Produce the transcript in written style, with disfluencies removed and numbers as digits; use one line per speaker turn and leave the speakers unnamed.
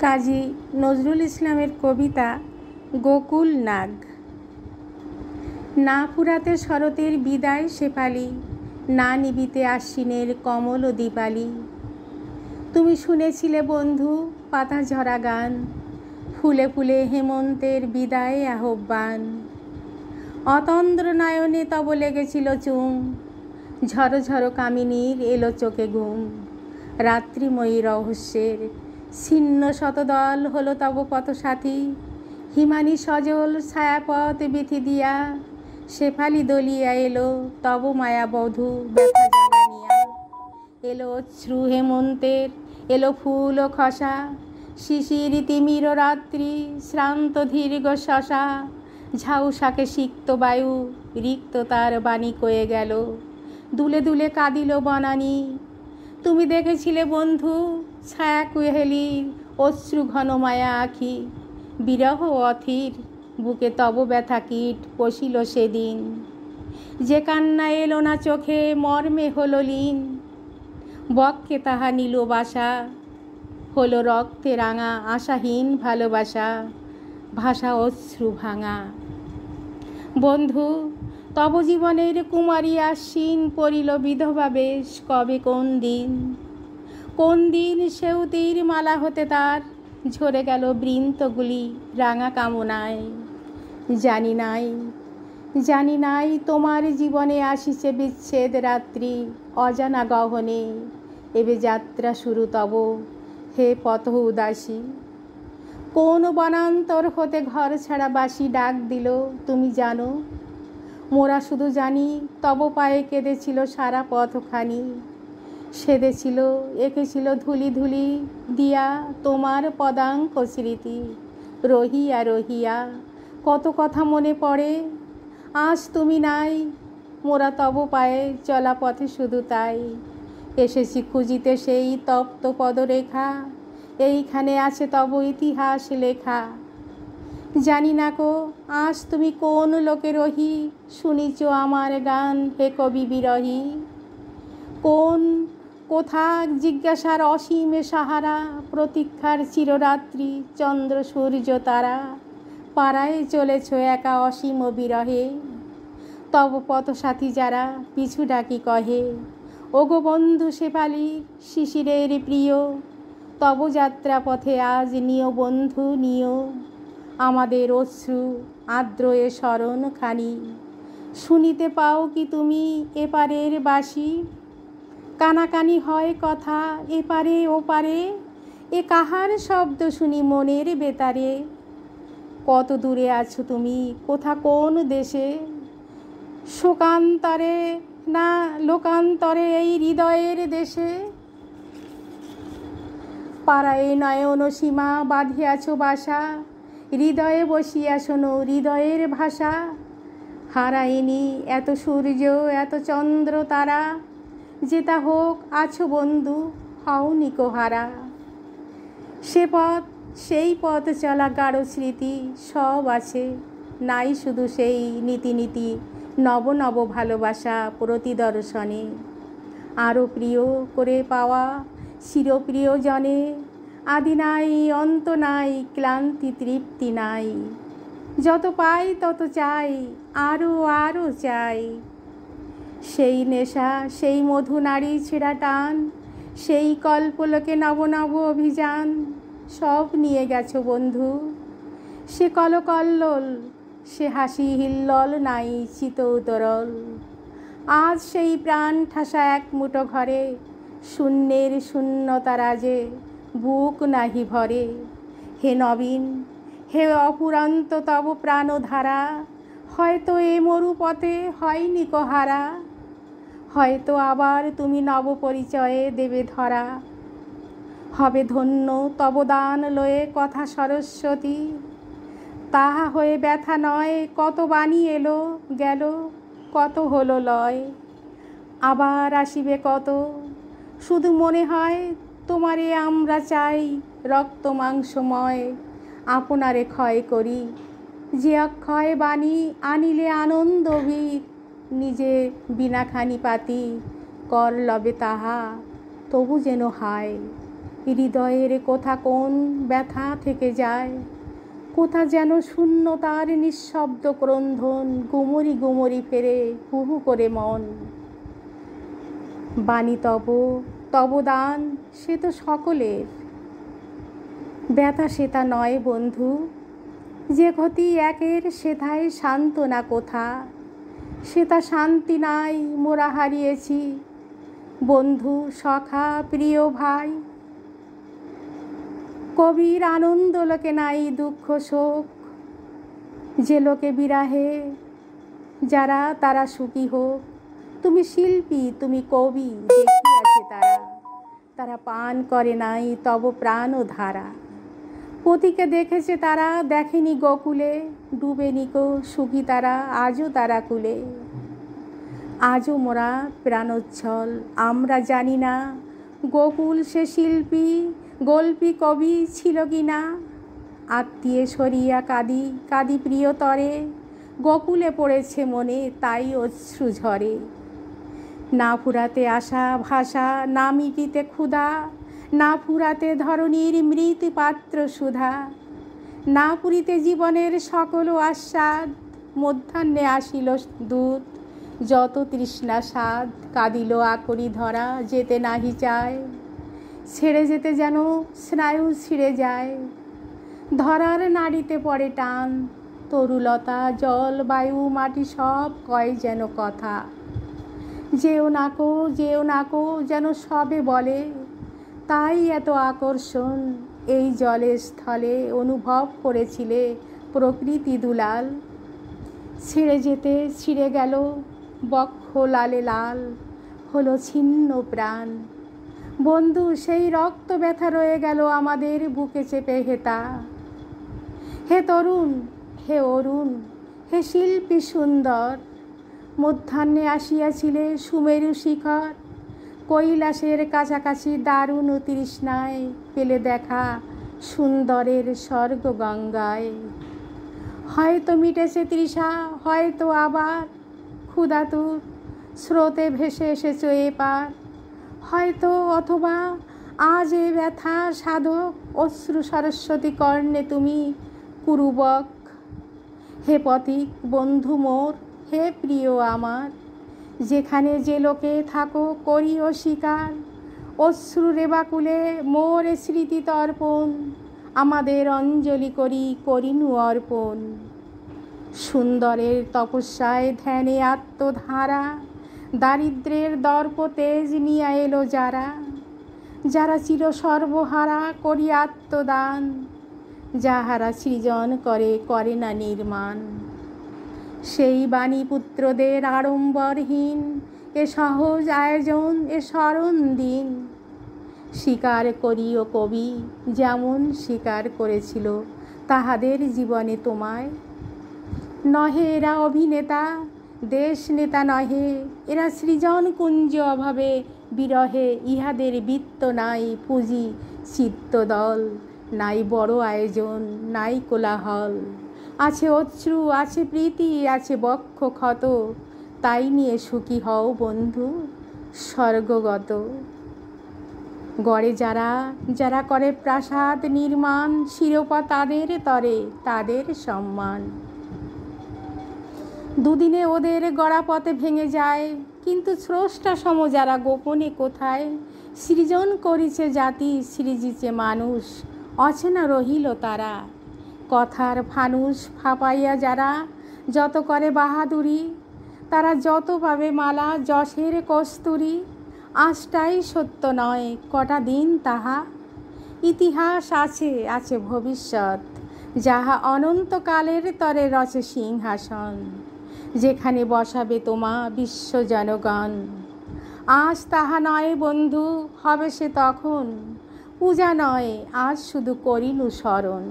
কাজী নজরুল ইসলামের কবিতা গোকুল নাগ। না ফুরাতে শরতের বিদায় শেফালি, না নিবিতে আশ্বিনের কমল দীপালি। তুমি শুনেছিলে বন্ধু পাতা ঝরা গান, ফুলে ফুলে হেমন্তের বিদায় আহ্বান। অতন্দ্র নয়নে তব লেগেছিল চুম, ঝড়ো ঝড়ো কামিনীর এলো চোখে ঘুম। রাত্রিময়ী রহস্যের ছিন্ন শতদল হলো তব পথসাথী। হিমানী সজল ছায়াপথ বিথি দিয়া, শেফালি দলিয়া এলো তব মায়াবধূ ব্যথা জাগানিয়া। এলো অশ্রু হেমন্তের, এলো ফুল ও খসা, শিশির তিমির রাত্রি শ্রান্ত দীর্ঘ শশা। ঝাউসাকে সিক্ত বায়ু রিক্ত তার বাণী কয়ে গেল, দুলে দুলে কাঁদিল বনানী। তুমি দেখেছিলে বন্ধু ছায়া কুহেলির অশ্রু ঘন মায়া আখি। বিরহ অথির বুকে তব ব্যথা কীট পশিল সেদিন। যে কান্না এলো না চোখে মর্মে হলো লীন, বক্ষে তাহা নিল বাসা। হলো রক্তে রাঙা আশাহীন ভালোবাসা, ভাষা অশ্রু ভাঙা। বন্ধু তব জীবনের কুমারী আশ্বিন পড়িল বিধবা বেশ কবে কোন দিন। কোন দিন সেউতির মালা হতে তার ঝরে গেল বৃন্তগুলি রাঙা কামনায়। জানি নাই, জানি নাই তোমার জীবনে আসিছে বিচ্ছেদ রাত্রি অজানা গহনে। এবে যাত্রা শুরু তব হে পথ উদাসী। কোন বনান্তর হতে ঘর ছাড়া বাসি ডাক দিল তুমি জানো। মোরা শুধু জানি তব পায়ে কেঁদেছিল সারা পথখানি। সেদেছিল এঁকেছিল ধুলি ধুলি দিয়া তোমার পদাঙ্ক স্মৃতি। রহিয়া রহিয়া কত কথা মনে পড়ে, আজ তুমি নাই। মোরা তব পায়ে চলা পথে শুধু তাই, এসেছি খুঁজিতে সেই তপ্ত পদরেখা। এইখানে আছে তব ইতিহাস লেখা। জানি না কো আজ তুমি কোন লোকে রহি, শুনিছ আমার গান হে কবি বিরহী। কোন কোথা জিজ্ঞাসার অসীমে সাহারা, প্রতীক্ষার চিররাত্রি চন্দ্র সূর্য তারা। পাড়ায় চলেছ একা অসীম বিরহে, তব পথসাথী যারা পিছু ডাকি কহে। ওগো বন্ধু শেফালি শিশিরের প্রিয়, তব যাত্রা পথে আজ নিও বন্ধু নিও আমাদের অশ্রু আর্দ্র এ স্মরণখানি। শুনিতে পাও কি তুমি এপারের বাসি, কানাকানি হয় কথা এপারে ওপারে। এ কাহার শব্দ শুনি মনের বেতারে। কত দূরে আছো তুমি কোথা কোন দেশে, শোকান্তরে না লোকান্তরে এই হৃদয়ের দেশে। পাড়ায় নয়ন সীমা বাঁধিয়াছ বাসা, হৃদয়ে বসিয়া শোনো হৃদয়ের ভাষা। হারায়নি এত সূর্য এত চন্দ্র তারা, যেতা হোক আছো বন্ধু হওনি কো হারা। সে পথ সেই পথ চলা গাঢ় স্মৃতি সব আছে, নাই শুধু সেই নীতি নীতি নব নব ভালোবাসা প্রতিদর্শনে। আরও প্রিয় করে পাওয়া চিরপ্রিয় জনে, আদি নাই অন্ত নাই ক্লান্তি তৃপ্তি নাই। যত পাই তত চাই আরও আরও চাই। সেই নেশা সেই মধু নারী ছেঁড়া টান, সেই কল্পলোকে নব নব অভিযান। সব নিয়ে গেছো বন্ধু সে কলকল্লোল, সে হাসি হিল্লল নাই চিত উতরল। আজ সেই প্রাণ ঠাসা এক মুঠো ঘরে, শূন্যের শূন্যতা রাজে বুক নাহি ভরে। হে নবীন হে অপুরান্ত তব প্রাণধারা, হয়তো এ মরুপথে হয়নি কো হারা। হয়তো আবার তুমি নব পরিচয়ে দেবে ধরা, হবে ধন্য তব দান লয়ে কথা সরস্বতী। তাহা হয়ে ব্যথা নয় কত বাণী এলো গেল, কত হলো লয় আবার আসিবে কত। শুধু মনে হয় তোমারে আমরা চাই রক্ত মাংসময়, আপনারে ক্ষয় করি। যে অক্ষয় বাণী আনিলে আনন্দ বীর, নিজে বিনাখানি পাতি কর লবে তাহা তবু যেন হায়। হৃদয়ের কোথা কোন ব্যথা থেকে যায়, কোথা যেন শূন্যতার নিঃশব্দ ক্রন্দন, গুমরি গুমরি ফেরে হুহু করে মন। বাণী তব তব দান সে তো সকলের, ব্যথা সেটা নয় বন্ধু, যে ক্ষতি একের সেথায় সান্ত্বনা কোথা, সেটা শান্তি নাই মোরা হারিয়েছি বন্ধু সখা প্রিয় ভাই। কবির আনন্দ লোকে নাই দুঃখ শোক, যে লোকে বিরাহে যারা তারা সুখী হোক। তুমি শিল্পী তুমি কবি দেখিয়াছে তারা, তারা পান করে নাই তব প্রাণ ধারা। পতিকে দেখেছে তারা দেখেনি গোকুলে, ডুবেনি কো সুখী তারা আজও তারা কুলে। আজও মোরা প্রাণোচ্ছল আমরা জানি না, গোকুল সে শিল্পী গল্পী কবি ছিল কি না। আত্মীয় সরিয়া কাঁদি কাঁদি প্রিয়তরে, গোকুলে পড়েছে মনে তাই অশ্রু ঝরে। না ফুরাতে আশা ভাষা না মিটিতে ক্ষুধা, না ফুরাতে ধরণীর মৃত পাত্র সুধা। না পুরিতে জীবনের সকল আস্বাদ, মধ্যাহ্নে আসিল দূত যত তৃষ্ণা সাদ। কাঁদিল আকরি ধরা যেতে নাহি চায়, ছেড়ে যেতে যেন স্নায়ু ছিঁড়ে যায়। ধরার নাড়িতে পড়ে টান, তরুলতা জল বায়ু মাটি সব কয় যেন কথা। যেও নাকো যেন সবে বলে, তাই এত আকর্ষণ এই জলের স্থলে অনুভব করেছিলে প্রকৃতি দুলাল। ছেড়ে যেতে ছিঁড়ে গেল বক্ষ লালে লাল, হলো ছিন্ন প্রাণ। বন্ধু সেই রক্ত ব্যথা রয়ে গেল আমাদের বুকে চেপে হেতা। হে তরুণ হে অরুণ হে শিল্পী সুন্দর, মধ্যাহ্নে আসিয়াছিলে সুমেরু শিখর। কৈলাসের কাছাকাছি দারুণ তৃষ্ণায় পেলে দেখা সুন্দরের স্বর্গ গঙ্গায়। হয়তো মিটেছে তৃষা হয়তো আবার ক্ষুধাতুর স্রোতে ভেসে এসেছ এপার। হয়তো অথবা আজ এ ব্যথা সাধক অশ্রু সরস্বতী কর্ণে তুমি কুরুবক। হে পথিক বন্ধু মোর হে প্রিয় আমার, যেখানে যে লোকে থাকো করিও স্বীকার। অশ্রু রেবাকুলে মোর স্মৃতি তর্পণ, আমাদের অঞ্জলি করিনু অর্পণ। সুন্দরের তপস্যায় ধ্যানে আত্মধারা, দারিদ্র্যের দর্প তেজ নিয়া এলো যারা। যারা চির সর্বহারা করি আত্মদান, যাহারা সৃজন করে না নির্মাণ। সেই বাণীপুত্রদের আড়ম্বরহীন এ সহজ আয়োজন এ স্মরণ দিন। স্বীকার করিও কবি যেমন স্বীকার করেছিল তাহাদের জীবনে তোমায়। নহে এরা অভিনেতা দেশ নেতা নহে, এরা সৃজন কুঞ্জ অভাবে বিরহে। ইহাদের বৃত্ত নাই পুঁজি চিত্তদল, নাই বড় আয়োজন নাই কোলাহল। আছে অশ্রু আছে প্রীতি আছে বক্ষ ক্ষত, তাই নিয়ে সুখী হও বন্ধু স্বর্গগত। গড়ে যারা করে প্রাসাদ নির্মাণ, শিরোপা তাদের তরে তাদের সম্মান। দুদিনে ওদের গড়া পথে ভেঙে যায়, কিন্তু স্রষ্টা সম যারা গোপনে কোথায় সৃজন করেছে জাতি সৃজিছে মানুষ, অচেনা রহিল তারা। কথার ফানুস ফাঁপাইয়া যারা যত করে বাহাদুরি, তারা যত পাবে মালা যশের কস্তুরী। আজটাই সত্য নয় কটা দিন তাহা, ইতিহাস আছে ভবিষ্যৎ, যাহা অনন্তকালের তরে রচে সিংহাসন। যেখানে বসাবে তোমা বিশ্ব জনগণ। আজ তাহা নয় বন্ধু হবে সে তখন, পূজা নয় আজ শুধু করিনু স্মরণ।